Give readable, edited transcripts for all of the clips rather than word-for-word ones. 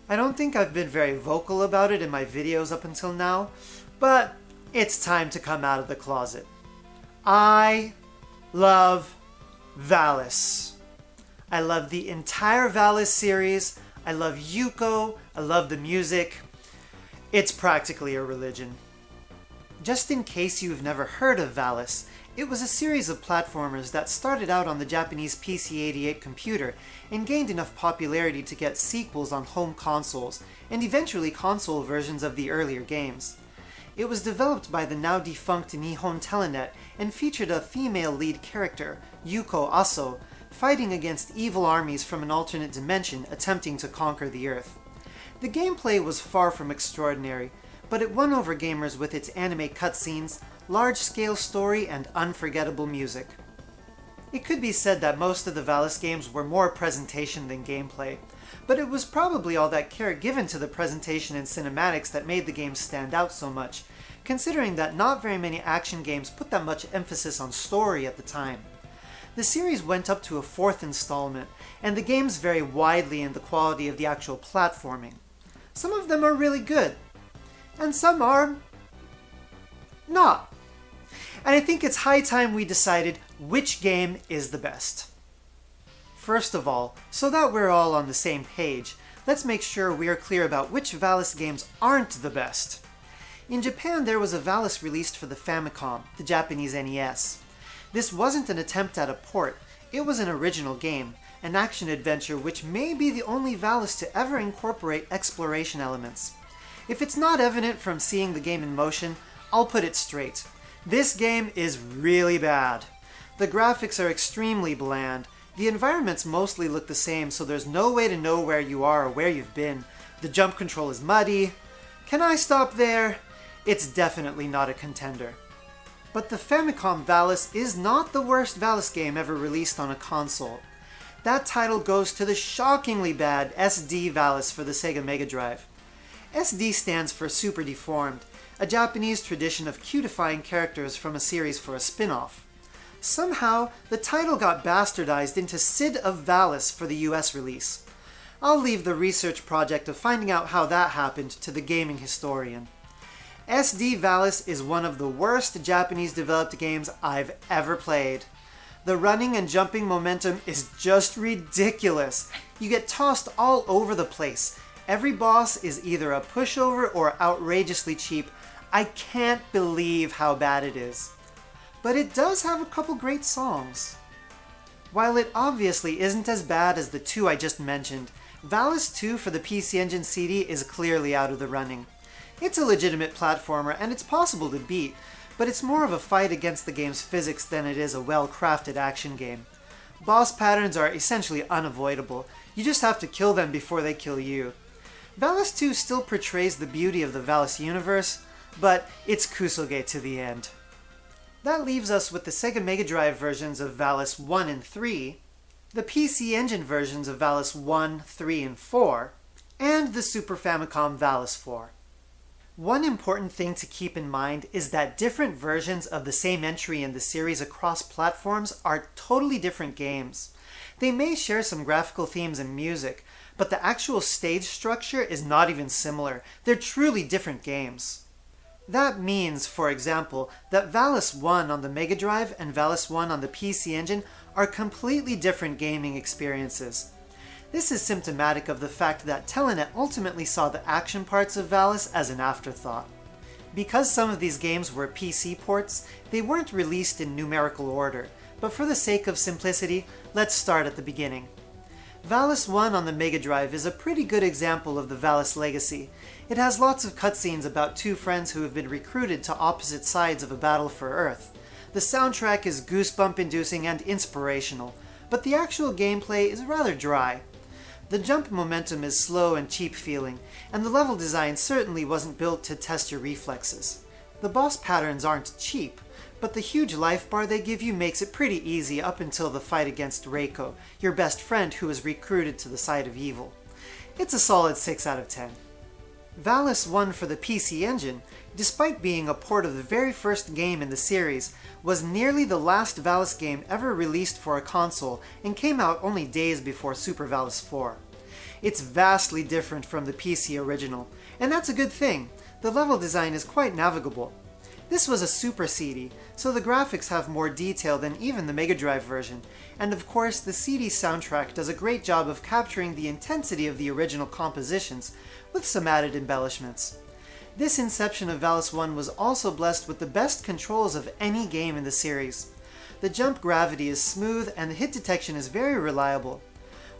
I don't think I've been very vocal about it in my videos up until now, but it's time to come out of the closet. I love Valis. I love the entire Valis series. I love Yuko. I love the music. It's practically a religion. Just in case you've never heard of Valis, it was a series of platformers that started out on the Japanese PC-88 computer and gained enough popularity to get sequels on home consoles and eventually console versions of the earlier games. It was developed by the now defunct Nihon Telenet and featured a female lead character, Yuko Aso, fighting against evil armies from an alternate dimension attempting to conquer the Earth. The gameplay was far from extraordinary, but it won over gamers with its anime cutscenes, large-scale story, and unforgettable music. It could be said that most of the Valis games were more presentation than gameplay, but it was probably all that care given to the presentation and cinematics that made the game stand out so much, considering that not very many action games put that much emphasis on story at the time. The series went up to a 4th installment, and the games vary widely in the quality of the actual platforming. Some of them are really good, and some are not. And I think it's high time we decided which game is the best. First of all, so that we're all on the same page, let's make sure we are clear about which Valis games aren't the best. In Japan, there was a Valis released for the Famicom, the Japanese NES. This wasn't an attempt at a port, it was an original game, an action-adventure which may be the only Valis to ever incorporate exploration elements. If it's not evident from seeing the game in motion, I'll put it straight. This game is really bad. The graphics are extremely bland, the environments mostly look the same, so there's no way to know where you are or where you've been. The jump control is muddy. Can I stop there? It's definitely not a contender. But the Famicom Valis is not the worst Valis game ever released on a console. That title goes to the shockingly bad SD Valis for the Sega Mega Drive. SD stands for Super Deformed, a Japanese tradition of cutifying characters from a series for a spin-off. Somehow, the title got bastardized into Sid of Valis for the US release. I'll leave the research project of finding out how that happened to the gaming historian. SD Valis is one of the worst Japanese-developed games I've ever played. The running and jumping momentum is just ridiculous. You get tossed all over the place. Every boss is either a pushover or outrageously cheap. I can't believe how bad it is. But it does have a couple great songs. While it obviously isn't as bad as the two I just mentioned, Valis 2 for the PC Engine CD is clearly out of the running. It's a legitimate platformer and it's possible to beat, but it's more of a fight against the game's physics than it is a well-crafted action game. Boss patterns are essentially unavoidable. You just have to kill them before they kill you. Valis 2 still portrays the beauty of the Valis universe, but it's kusoge to the end. That leaves us with the Sega Mega Drive versions of Valis 1 and 3, the PC Engine versions of Valis 1, 3, and 4, and the Super Famicom Valis 4. One important thing to keep in mind is that different versions of the same entry in the series across platforms are totally different games. They may share some graphical themes and music, but the actual stage structure is not even similar. They're truly different games. That means, for example, that Valis 1 on the Mega Drive and Valis 1 on the PC Engine are completely different gaming experiences. This is symptomatic of the fact that Telenet ultimately saw the action parts of Valis as an afterthought. Because some of these games were PC ports, they weren't released in numerical order, but for the sake of simplicity, let's start at the beginning. Valis 1 on the Mega Drive is a pretty good example of the Valis legacy. It has lots of cutscenes about two friends who have been recruited to opposite sides of a battle for Earth. The soundtrack is goosebump-inducing and inspirational, but the actual gameplay is rather dry. The jump momentum is slow and cheap-feeling, and the level design certainly wasn't built to test your reflexes. The boss patterns aren't cheap, but the huge life bar they give you makes it pretty easy up until the fight against Reiko, your best friend who is recruited to the side of evil. It's a solid 6 out of 10. Valis 1 for the PC Engine, despite being a port of the very first game in the series, was nearly the last Valis game ever released for a console and came out only days before Super Valis 4. It's vastly different from the PC original, and that's a good thing. The level design is quite navigable. This was a Super CD, so the graphics have more detail than even the Mega Drive version, and of course the CD soundtrack does a great job of capturing the intensity of the original compositions, with some added embellishments. This inception of Valis 1 was also blessed with the best controls of any game in the series. The jump gravity is smooth and the hit detection is very reliable.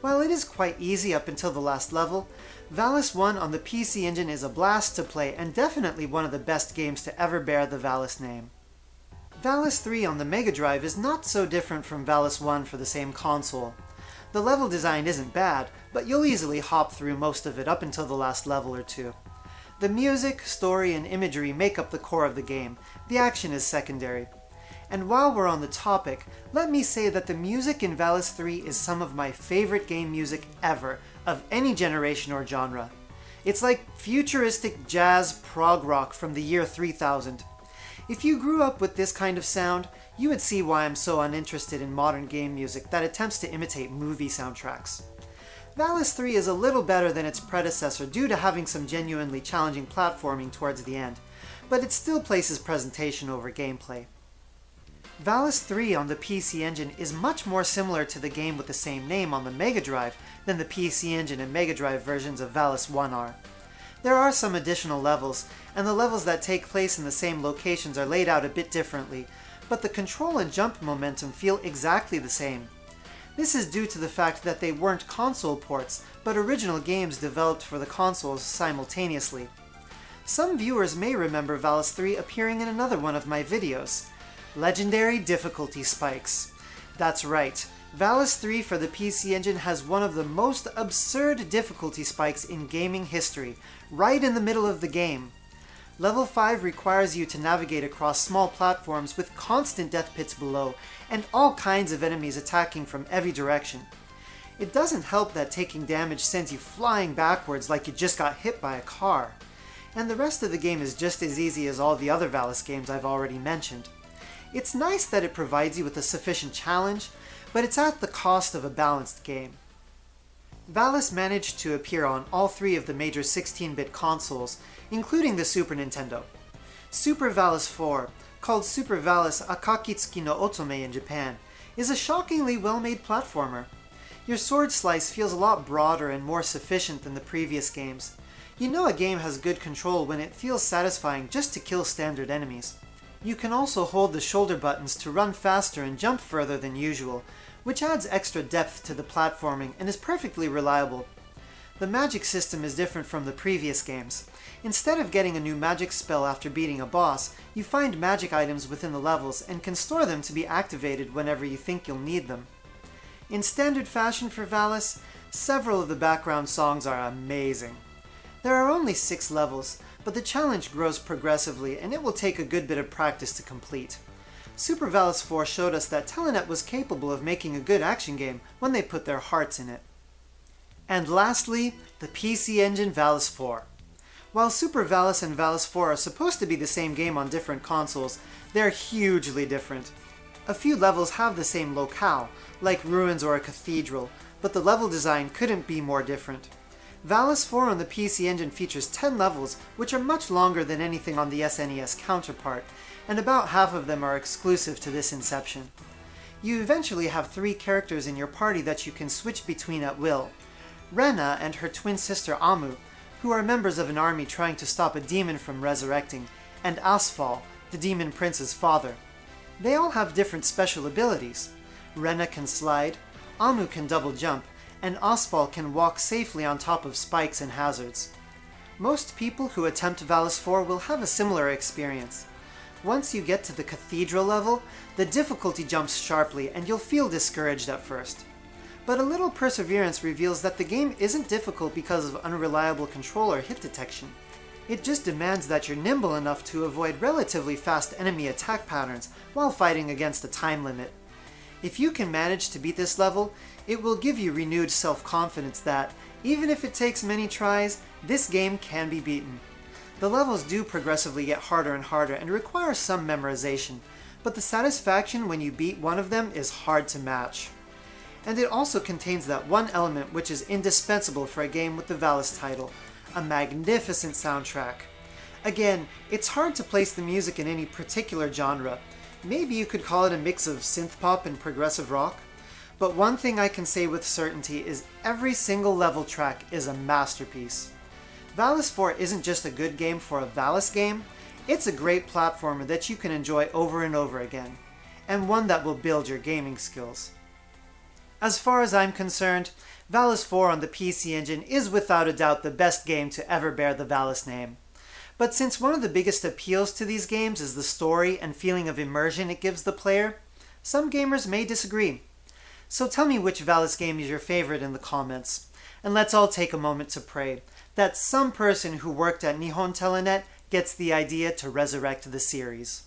While it is quite easy up until the last level, Valis 1 on the PC Engine is a blast to play and definitely one of the best games to ever bear the Valis name. Valis 3 on the Mega Drive is not so different from Valis 1 for the same console. The level design isn't bad, but you'll easily hop through most of it up until the last level or two. The music, story, and imagery make up the core of the game. The action is secondary. And while we're on the topic, let me say that the music in Valis 3 is some of my favorite game music ever, of any generation or genre. It's like futuristic jazz prog rock from the year 3000. If you grew up with this kind of sound, you would see why I'm so uninterested in modern game music that attempts to imitate movie soundtracks. Valis 3 is a little better than its predecessor due to having some genuinely challenging platforming towards the end, but it still places presentation over gameplay. Valis 3 on the PC Engine is much more similar to the game with the same name on the Mega Drive than the PC Engine and Mega Drive versions of Valis 1 are. There are some additional levels, and the levels that take place in the same locations are laid out a bit differently, but the control and jump momentum feel exactly the same. This is due to the fact that they weren't console ports, but original games developed for the consoles simultaneously. Some viewers may remember Valis 3 appearing in another one of my videos. Legendary difficulty spikes. That's right, Valis 3 for the PC Engine has one of the most absurd difficulty spikes in gaming history, right in the middle of the game. Level 5 requires you to navigate across small platforms with constant death pits below, and all kinds of enemies attacking from every direction. It doesn't help that taking damage sends you flying backwards like you just got hit by a car. And the rest of the game is just as easy as all the other Valis games I've already mentioned. It's nice that it provides you with a sufficient challenge, but it's at the cost of a balanced game. Valis managed to appear on all three of the major 16-bit consoles, including the Super Nintendo. Super Valis 4, called Super Valis Akakitsuki no Otome in Japan, is a shockingly well-made platformer. Your sword slice feels a lot broader and more sufficient than the previous games. You know a game has good control when it feels satisfying just to kill standard enemies. You can also hold the shoulder buttons to run faster and jump further than usual, which adds extra depth to the platforming and is perfectly reliable. The magic system is different from the previous games. Instead of getting a new magic spell after beating a boss, you find magic items within the levels and can store them to be activated whenever you think you'll need them. In standard fashion for Valis, several of the background songs are amazing. There are only 6 levels, but the challenge grows progressively and it will take a good bit of practice to complete. Super Valis 4 showed us that Telenet was capable of making a good action game when they put their hearts in it. And lastly, the PC Engine Valis 4. While Super Valis and Valis 4 are supposed to be the same game on different consoles, they're hugely different. A few levels have the same locale, like ruins or a cathedral, but the level design couldn't be more different. Valis 4 on the PC Engine features 10 levels, which are much longer than anything on the SNES counterpart, and about half of them are exclusive to this inception. You eventually have 3 characters in your party that you can switch between at will. Rena and her twin sister Amu, who are members of an army trying to stop a demon from resurrecting, and Asphal, the demon prince's father. They all have different special abilities. Rena can slide, Amu can double jump, and Asphal can walk safely on top of spikes and hazards. Most people who attempt Valis 4 will have a similar experience. Once you get to the cathedral level, the difficulty jumps sharply and you'll feel discouraged at first. But a little perseverance reveals that the game isn't difficult because of unreliable control or hit detection. It just demands that you're nimble enough to avoid relatively fast enemy attack patterns while fighting against a time limit. If you can manage to beat this level, it will give you renewed self-confidence that, even if it takes many tries, this game can be beaten. The levels do progressively get harder and harder and require some memorization, but the satisfaction when you beat one of them is hard to match. and it also contains that one element which is indispensable for a game with the Valis title, a magnificent soundtrack. Again, it's hard to place the music in any particular genre. Maybe you could call it a mix of synthpop and progressive rock. But one thing I can say with certainty is every single level track is a masterpiece. Valis 4 isn't just a good game for a Valis game, it's a great platformer that you can enjoy over and over again, and one that will build your gaming skills. As far as I'm concerned, Valis 4 on the PC Engine is without a doubt the best game to ever bear the Valis name. But since one of the biggest appeals to these games is the story and feeling of immersion it gives the player, some gamers may disagree. So tell me which Valis game is your favorite in the comments, and let's all take a moment to pray that some person who worked at Nihon Telenet gets the idea to resurrect the series.